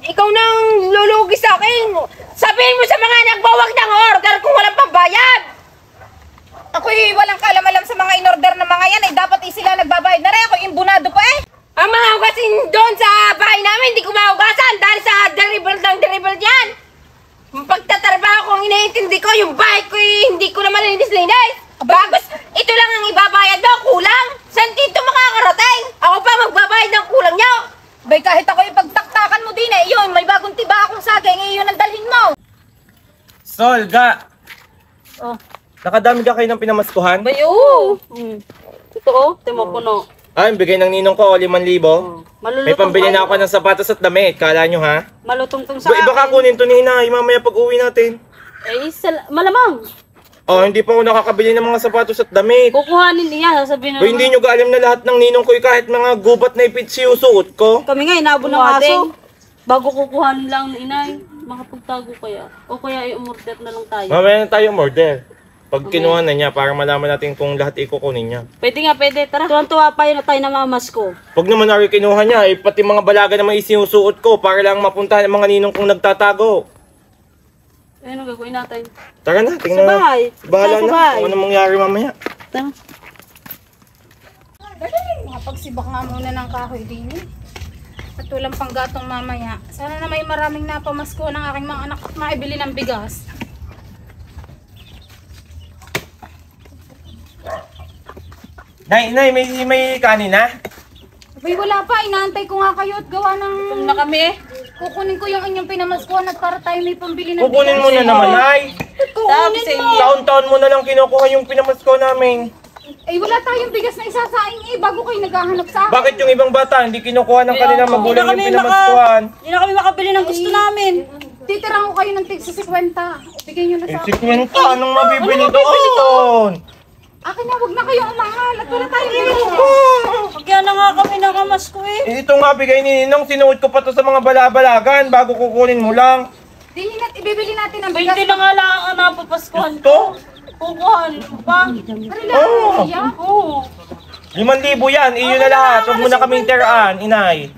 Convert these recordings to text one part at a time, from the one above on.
ikaw nang lulugi sa akin. Sabihin mo sa mga nagbawag ng order kung walang pambayad. Ako'y walang kaalam-alam sa mga in-order na mga yan. Dapat sila nagbabayad na rin. Ako imbunado pa eh. Ang mga hugasin doon sa bahay namin, hindi ko mahugasan dahil sa deliver yan. Pagtatrabaho kong iniintindi ko, yung bahay ko hindi ko naman linis-linis. Bagos, ito lang ang ibabayad mo, kulang. Saan dito makakarating? Ako pa magbabayad ng kulang nyo. Bay, kahit ako ipagtaktakan mo din eh. Yun, may bagong tiba akong saging. Iyon ang dalhin mo. Sol, Ga! Oh. Nakadami ka kayo ng pinamaskuhan? Bay, oo. Totoo, timo puno. Ay, bigay ng ninong ko, 5,000. Malulutong May pambili na ako ng sapatos at damit. Kala nyo ha? Malutong tong sa Iba ka kunin to ni Hinay, mamaya pag uwi natin. Eh, malamang. Oh, hindi pa ako nakakabili ng mga sapatos at damit. Kukuhanin niya, sasabihin na Ba, hindi nyo ga alam na lahat ng ninong ko kahit mga gubat na ipitsi yung suot ko? Kami nga, inabo ng aso. Bago kukuhanin lang ni inay, makapagtago kaya. O kaya i-umorder na lang tayo. Mamaya na tayo order. Pag kinuha na niya, para malaman natin kung lahat ikukunin niya. Pwede nga, pwede. Tara. Tuwan-tuwa pa yun na tayo na mamas ko. Pag naman ari kinuha niya, pati mga balaga naman isinusuot ko para lang mapuntahan ng mga ninong kong nagtatago. Ano gagawin natin? Tara na, tingnan Sa na. bahay. Bahala Sa na bahay. kung ano mangyari mamaya. Tara. Dali, makapagsibak nga muna ng kahoy din eh. At walang panggatong mamaya. Sana na may maraming napamasko ng aking mga anak at maibili ng bigas. Nay, may kanin na? Abay, wala pa. Inaantay ko nga kayo at gawa ng... Kung na kami. Kukunin ko yung inyong pinamaskuhan at para tayo may pambili ng Kukunin mo na naman, Nay. Sabi sa inyo. Taon-taon mo na lang kinukuha yung pinamasko namin. Eh, wala tayong bigas na isasaing eh, bago kayo naghahanap sa akin. Bakit yung ibang bata hindi kinukuha ng kanilang magulang yung pinamaskuhan? Hindi na kami makabili ng gusto namin. Titirang ko kayo ng tig sa 50. Bigyan nyo na sa akin. 50, anong mabibili doon? Akin na, huwag na kayo umangal at wala tayong bigas. Kaya na nga kami nakamas ko eh. Ito nga bigay ni Ninong, sinuot ko pa to sa mga balabalagan bago kukunin mo lang. Dinin at ibibili natin ang bigas. Hindi na nga lang ang napapaskuhan Ito? ko. Kukuhanin ko pa. Karila, iya. Oo. 5,000 yan, iyo na lahat. Huwag mo na kaming tiraan, inay.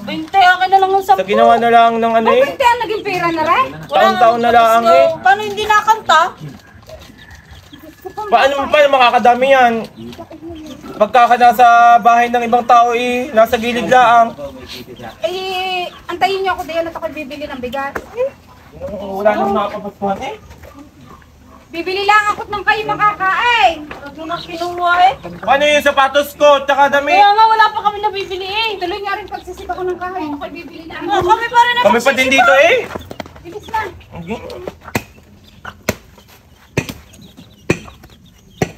20, akin na lang ng 10. Sa ginawa na lang ng ano eh. Pwede ang naging pera na rin. Taon-taon na lang eh. Paano hindi nakanta? Paano makakadami yan? Pagka nasa bahay ng ibang tao eh, nasa gilid lang. Eh, antayin nyo ako diyan at ako bibili ng bigas. Wala nang makakapagpuhan eh. Bibili lang ako ng kayo makakain. Ano na kinuha eh? Paano yung sapatos ko, tsaka damit? Kaya nga wala pa kami nabibili eh. Tuloy nga rin pagsisip ako ng kahoy. Ako bibili na. Kami pa rin Kami pa din dito eh. Bilis na.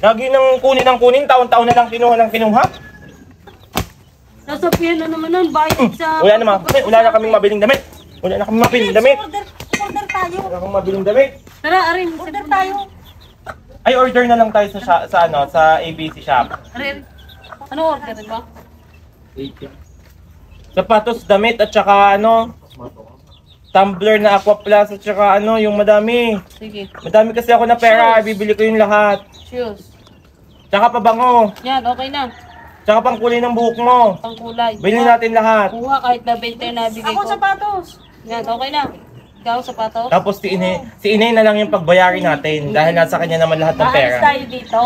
Lagi nang kunin ng kunin, taon-taon na lang kinuha ng kinuha. Sasabihan na naman nun, bayad sa... Wala naman, wala na kaming mabiling damit. Wala na kaming mabiling damit. Order tayo. Wala kaming mabiling damit. Tara, Arin, order tayo. Ay, order na lang tayo sa ABC shop. Arin, ano order ba? Sapatos, damit at saka tumbler na Aqua Plus at saka yung madami. Sige, Madami kasi ako na pera, bibili ko yung lahat. shoes. Tsaka pabango, Yan, okay na. tsaka pang kulay ng buhok mo. Pang kulay. Bilhin natin lahat. Kuha kahit na 20 na bigay ko. Ako sapatos. Yan, okay na. Ikaw sapatos. Tapos si Inay na lang yung pagbayarin natin dahil nasa kanya naman lahat ng pera. Aalis tayo dito.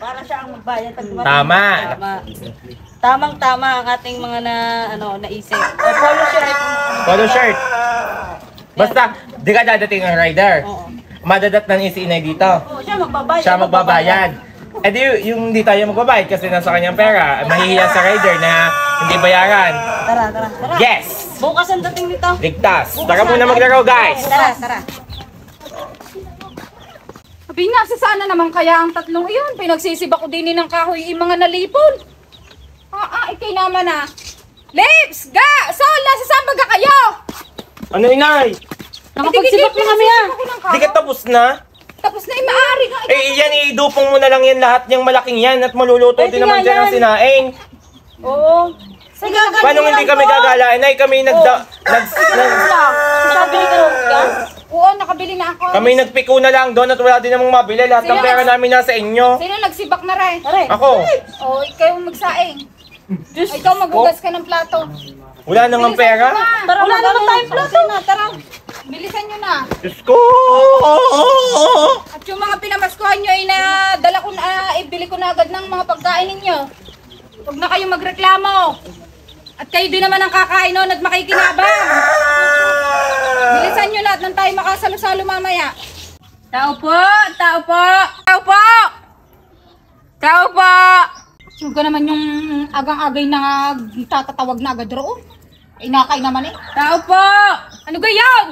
Para siya ang magbayad. Tama. Tama. Tamang-tama ang ating mga naisip. Polo shirt. Polo shirt. Basta, di ka dadating ang rider. Oo. Madadat na si Inay dito. Oo, siya magbabayad. Siya magbabayad. Eh di yung hindi tayo magbabayad kasi nasa kanyang pera. Mahihiya sa rider na hindi bayaran. Tara. Yes! Bukas ang dating dito. Ligtas. Tara muna maglaro guys. Tara. Sabi nasa sana naman kaya ang tatlong iyon. Pinagsisib ako din ng kahoy yung mga nalipon. Ikay naman ah. Lips! Ga! Sol! Nasa saan baga kayo? Ano Inay? Nakapagsibak na kami ah. Di ka tapos na? Tapos na yung maaari ka. Yan idupong mo na lang yan lahat yung malaking yan at maluluto Pwede din naman nga dyan ang yan. sinaing. Oo. Sige, Paano hindi kami gagala? Inay, kami Sabi ka ka? Oo, nakabili na ako. kami nagpiko na lang doon at wala din namang mabili. Lahat ng pera namin nasa inyo. Sino nagsibak na rin? Tara. Ako. Oo, ikaw magsaing. Ikaw maghugas ka ng plato. Wala nang pera. Tara, wala naman tayong plato. Tara, bilisan nyo na. Diyos ko! At yung mga pinamaskuhan nyo ay nadala ko na, ibili ko na agad ng mga pagkain ninyo. Huwag na kayong magreklamo. At kayo din naman ang kakain nun at makikinabang. Bilisan nyo na at nang tayo makasalo-salo mamaya. Tao po! Tao po! Tao po! Tao po! Huwag ka naman yung agang-agay na tatatawag na agad roon. Inakay naman eh. Tao po! Ano gayon?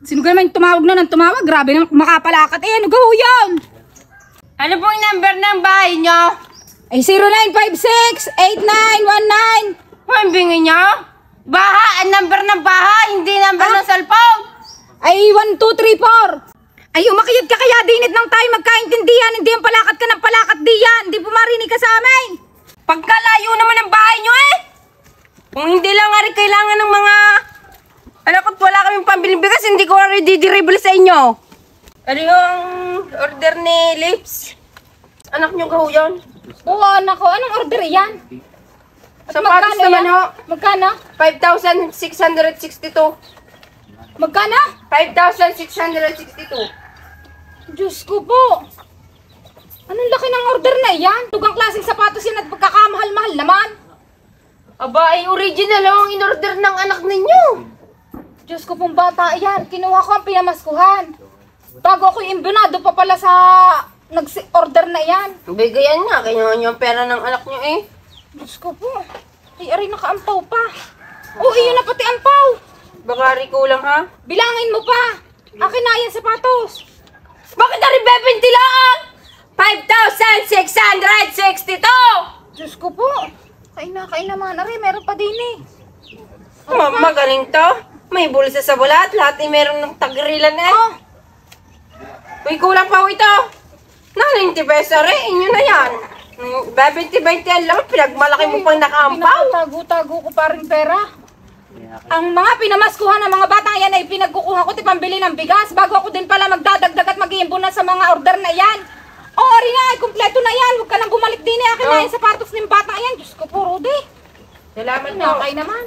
Sino ka naman tumawag na ng tumawag? Grabe naman makapalakat eh. Ano gaho yun? Ano pong number ng bahay nyo? Ay 0956-8919. Ang bingi nyo? Baha! Ang number ng bahay, hindi number ng cellphone! Ay 1234. Ay umakiyad ka kaya dinit ng tayo magkaintindihan. Hindi yung palakat ka ng palakat diyan. Hindi pumarinig ka sa amin. Pagkalayo naman ang bahay nyo eh! Kung hindi lang nga rin kailangan ng mga... Alam ko't wala kaming pambiling bigas, hindi ko rin di-deliver sa inyo. Ano yung order ni Lips? Anak nyo gaho yun? Oo anak ko. Anong order yan? At Sapatos magkano naman yan? ho. Magkano? 5,662. Magkano? 5,662. Diyos ko po. Anong laki ng order na yan? Tugang klaseng sapatos yan at pagkakamahal-mahal naman. Aba, ay original ang in-order ng anak ninyo. Diyos ko pong bata yan. Kinuha ko ang pinamaskuhan. Bago ako imbunado pa pala sa nag-order na yan. Bigayan nga, kinuha nyo ang pera ng anak nyo eh. Diyos ko po. Ay, aray nakaampaw pa. Oh, iyon na pati ampaw. Baka rin kulang ha? Bilangin mo pa. Akin na yan sapatos. Bakit na rin bebenti lang? 5,662! Diyos ko po. Kain naman. Aray, meron pa din eh. Oh, magaling to. May bulsa sa bulat. Lahat ay meron ng tagrilan eh. Oh, Uy, kulang pa ho ito. Na, 90 pesos rin. Inyo na yan. 20-20 yan lang. Pinagmalaki mo pang nakaampaw. pinakatago-tago ko pa rin pera. Ang mga pinamaskuhan ng mga batang yan ay pinagkukuha ko pambili ng bigas bago ako din pala magdadagdag at mag-iimbunan sa mga order na yan. O, ori nga, ay kumpleto na yan. Huwag ka nang bumalik din eh. Akin na yung sapatos ng batang yan. Diyos ko po, Rudy. Salamat po. Nakakay naman.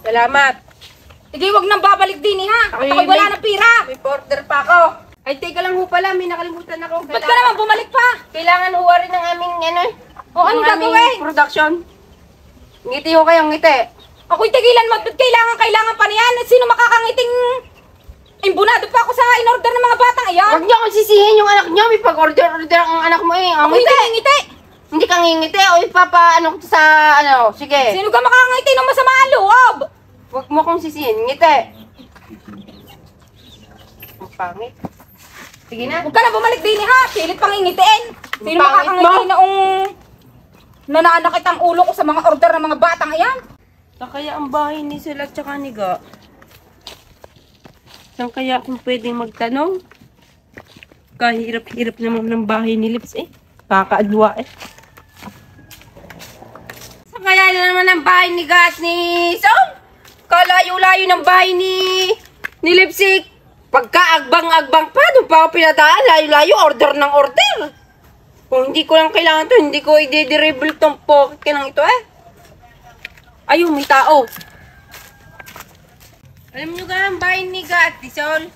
Salamat. Sige, huwag nang babalik din eh, ha. At Ay, ako'y wala may- ng pira. May order pa ako. Ay, teka lang ho pala. May nakalimutan ako. Ba't ka naman bumalik pa? Kailangan ho rin ng aming ano eh. O, anong ng aming gagawin? production. Ngiti ho kayong ngiti. Ako'y tigilan mo. Ba't kailangan pa niyan? Sino makakangiting imbunado pa ako sa in-order ng mga batang ayan? Huwag niyo akong sisihin yung anak niyo. May pag-order ang anak mo eh. Ako hindi ngiti. Hindi ka ngingiti. O ipapa ano ko sa ano. Sige. Sino ka makakangiti ng masama ang loob? Huwag mo akong sisihin. Ngiti. Ang pangit. Sige na. Huwag ka na bumalik din ha. Pilit pang ingitiin. Sino Pangit makakangiti mo. noong nananakit ang ulo ko sa mga order ng mga batang ayan? Saan kaya ang bahay ni Sila at saka ni Ga? Saan kaya kung pwedeng magtanong? Kahirap-hirap naman ng bahay ni Lips eh. Kakaadwa eh. Saan kaya naman ang bahay ni Ga at ni Sol? Kalayo-layo ng bahay ni Lipsik. Pagka-agbang-agbang pa, doon pa ako pinadaan. Layo-layo, order ng order. Kung hindi ko lang kailangan to, hindi ko i-deliver tong pocket ka ng ito eh. Ayun, may tao. Alam nyo ka ang bahay ni Ga at Tisol?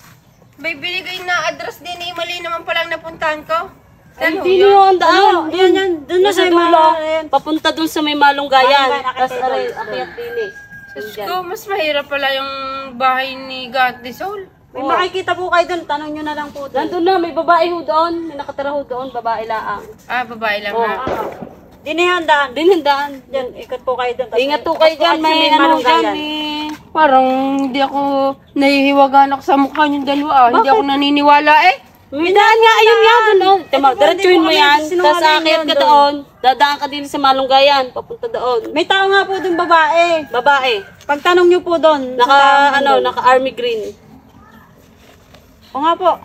May binigay na address din eh. Mali naman palang napuntahan ko. Saan ho Hindi yun? nyo ang daan. Yan. Doon na sa dulo. Papunta doon sa may malunggayan. Tapos aray, akyat din eh. Diyos ko, mas mahirap pala yung bahay ni Ga at Tisol. May makikita po kayo doon, tanong nyo na lang po doon. Nandun na, may babae ho doon. May nakatira ho doon, babae laang. Ah, babae lang Oh. ha. Dinihandaan. Dinhandaan. Diyan, ikot po kayo doon. Ingat po kayo dyan, may ano dyan eh. Parang hindi ako nahihiwagan ako sa mukha niyong dalawa. Hindi ako naniniwala eh. May daan nga, ayun nga doon. Oh. Tama, Ay, diretsuhin mo hindi po yan. kami sinungaling Tapos akyat yun ka doon. doon. Dadaan ka din sa malunggayan. Papunta doon. May tao nga po doon babae. Babae. Pagtanong nyo po doon. Naka, ano, naka army green. O nga po.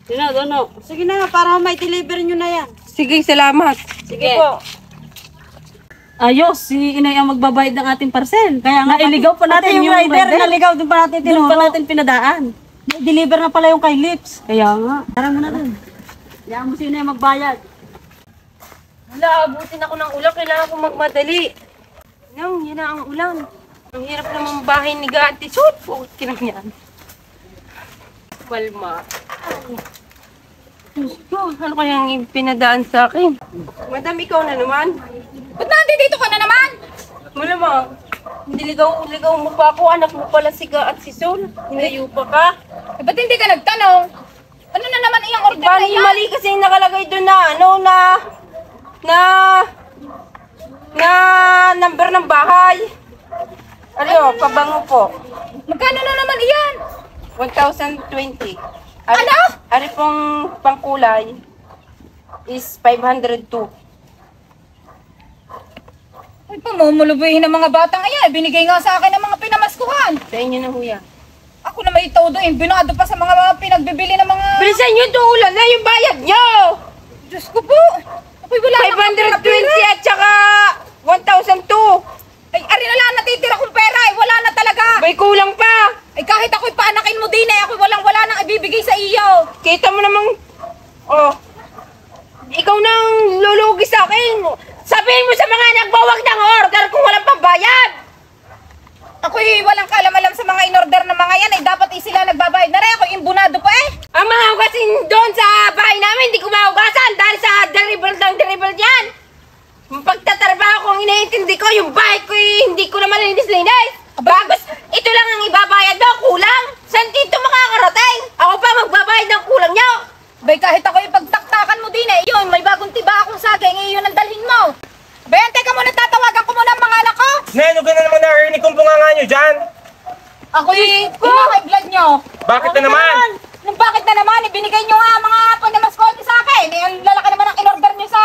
Doon. Sige na, para may deliver nyo na yan. Sige, salamat. Sige. Po. Ayos, si Inay ang magbabayad ng ating parcel. Kaya nga, iligaw pa Pati natin yung rider, naligaw doon pa natin Doon tinuro. pa natin pinadaan. May deliver na pala yung kay Lips. Kaya nga. Tara mo na doon. Hayaan mo sino yung magbayad. Wala, abutin ako ng ulan. Kailangan ko magmadali. Nang, yan na ang ulan. Ang hirap naman bahay ni Gati. Sud, pukot kinang yan. Palma. Diyos ko, ano kayang pinadaan sa akin? Madam, ikaw na naman. Ba't nandito ka na naman? Malamang, ligaw mo pa ako. Anak mo pala si Ga at si Sol. Hinayo pa ka. Eh, ba't hindi ka nagtanong? Ano na naman iyang order na Bali, yan? mali kasi yung nakalagay doon na, number ng bahay. Ano, pabango po. Magkano na naman iyan? 1,020. Ano? Ari pong pangkulay is 502. Ay, pamumulubuhin ng mga batang ayan. Binigay nga sa akin ng mga pinamaskuhan. Sa inyo na huya. Ako na may todo, binado pa sa mga pinagbibili ng mga... Bilisan nyo, ulan na yung bayad nyo! Diyos ko po! Ako'y wala na akong 520 at saka 1,002. Ay, ari na lang natitira kong pera eh. Wala na talaga. Bay, kulang pa. Ay, kahit ako'y paanakin mo din eh. Ako'y wala nang ibibigay sa iyo. Kita mo namang, ikaw nang lulugi sa akin. Sabihin mo sa mga nagbawag ng order kung walang pambayad. Ako'y walang kaalam-alam sa mga in-order na mga yan. Ay, dapat sila nagbabayad na rin. Ako'y imbunado pa eh. Ang mga hugasin doon sa bahay namin, hindi ko mahugasan dahil sa dribble yan. Pagtatrabaho kong iniintindi ko, yung bahay ko hindi ko naman linis-linis. Bagos, ito lang ang ibabayad mo, kulang. Saan dito makakarating? Ako pa magbabayad ng kulang nyo. Bay, kahit ako'y pagtaktakan mo din eh. Yun, may bagong tiba akong saging. Eh, yun ang dalhin mo. Ben, teka muna, tatawagan ko muna ang mga anak ko. Neno, gano'n naman narinig kong bunganga nyo dyan. Ako'y high blood nyo. Bakit na naman? Nung bakit na naman, ibinigay nyo nga mga panamaskot nyo sa akin. Eh, ang lalaki naman ang in-order nyo sa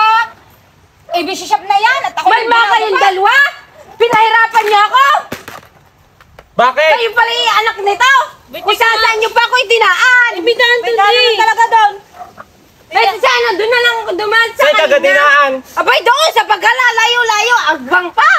ABC shop na yan. At ako Malma kayong dalawa? Pinahirapan niyo ako? Bakit? Kayo pala yung anak nito? Kung saan niyo pa ako itinaan? Ibidaan to, May di. talaga doon. May sana, doon na lang ako dumaan sa Saan kagadinaan? Abay, doon sa paghala, layo-layo, agbang pa.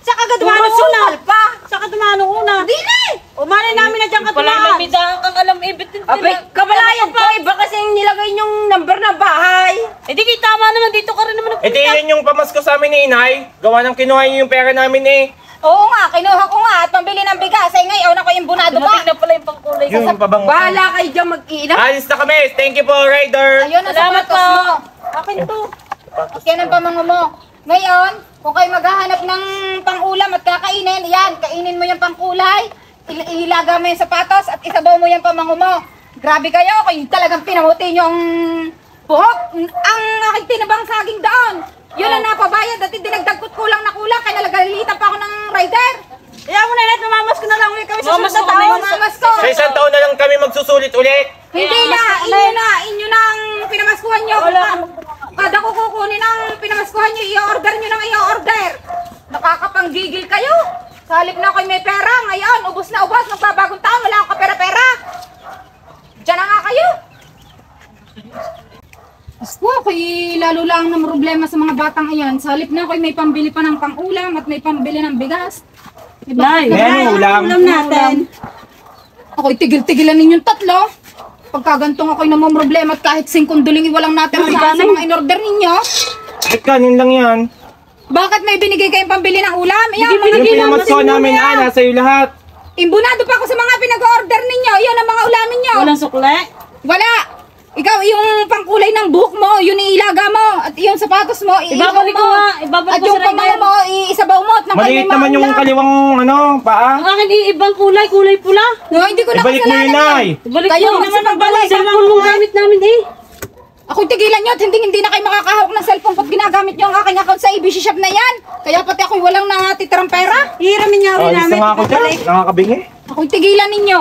Sa kagadumaan Puro sukal pa. Saka tumanong una. Di na eh. Umalay namin na dyan Pala katulaan. may bidaan kang alam ibitin. Abay, kabalayan pa. Iba kasi yung nilagay yung number ng bahay. Eh di tama naman, dito ka rin naman. E di yun yung pamasko sa amin ni Inay. Gawa ng kinuha niyo yung pera namin eh. Oo nga, kinuha ko nga at pambili ng bigas. Ay ngayon ako imbunado Dumating pa. na pala yung pangkulay. Yung pabango. Bahala kayo dyan mag-iina. Alis na kami. Thank you po, Rider. Ayun ang Salamat sapatos po. mo. Akin to. At yan ang pamango mo. Ngayon, kung kayo maghahanap ng pang-ulam at kakainin, yan, kainin mo yung pangkulay, ilaga mo yung sapatos at isabaw mo yung pamango mo. Grabe kayo, kayo talagang pinamuti nyo ang buhok. Ang aking tinabang saging doon. Yun ang napabayad at dinagdag ko't kulang na kulang, kaya nalagalitan pa ako ng rider. Kaya mo na lahat, namamas ko na lang ulit kami sa Mamas susunod ko kami. na taon. Mamas ko. Sa isang taon na lang kami magsusulit ulit. Hindi na, inyo na ang pinamaskuhan nyo. Kada ko kukunin ang pinamaskuhan nyo, i-order nyo nang i-order. Nakakapanggigil kayo. Sa halip na ako'y may pera, ngayon, ubos na ubos, magbabagong taon, wala akong kapera-pera. Diyan na nga kayo. Asko, ako'y lalo lang ng problema sa mga batang iyan. Sa halip na ako'y may pambili pa ng pang-ulam at may pambili ng bigas. Nay, Ngayon, ulam. ulam natin. Ako'y tigil-tigilan ninyong tatlo. Pagkagantong ako'y namumroblema at kahit 5 duling walang natira sa mga in-order ninyo. Ba't kanin lang yan? Bakit may binigay kayong pambili ng ulam? Ayan, mga Yung pinamasko namin, Ana, sa'yo lahat. imbunado pa ako sa mga pinag-order ninyo. Yan ang mga ulamin nyo. Walang sukle. Wala. Ikaw, yung pangkulay ng buhok mo, yun ilaga mo. At yung sapatos mo, iilaw Ibabalik mo. ko nga, ibabalik At ko yung sa rider. pamayo mo, iisabaw mo. At nang kayo Maliit may naman yung maulam. kaliwang, paa. Ang akin ibang kulay pula. No, hindi ko na Ibalik mo yun, Nay. Ibalik Kayo, mo. naman magbalik. Cellphone mo gamit namin eh. Ako'y tigilan nyo at hindi na kayo makakahawak ng cellphone pag ginagamit nyo ang aking account sa ABC shop na yan. Kaya pati ako'y walang natitirang pera. Hiramin niya rin Alis namin. na nga ako dyan. Nakakabingi. Ako'y tigilan ninyo.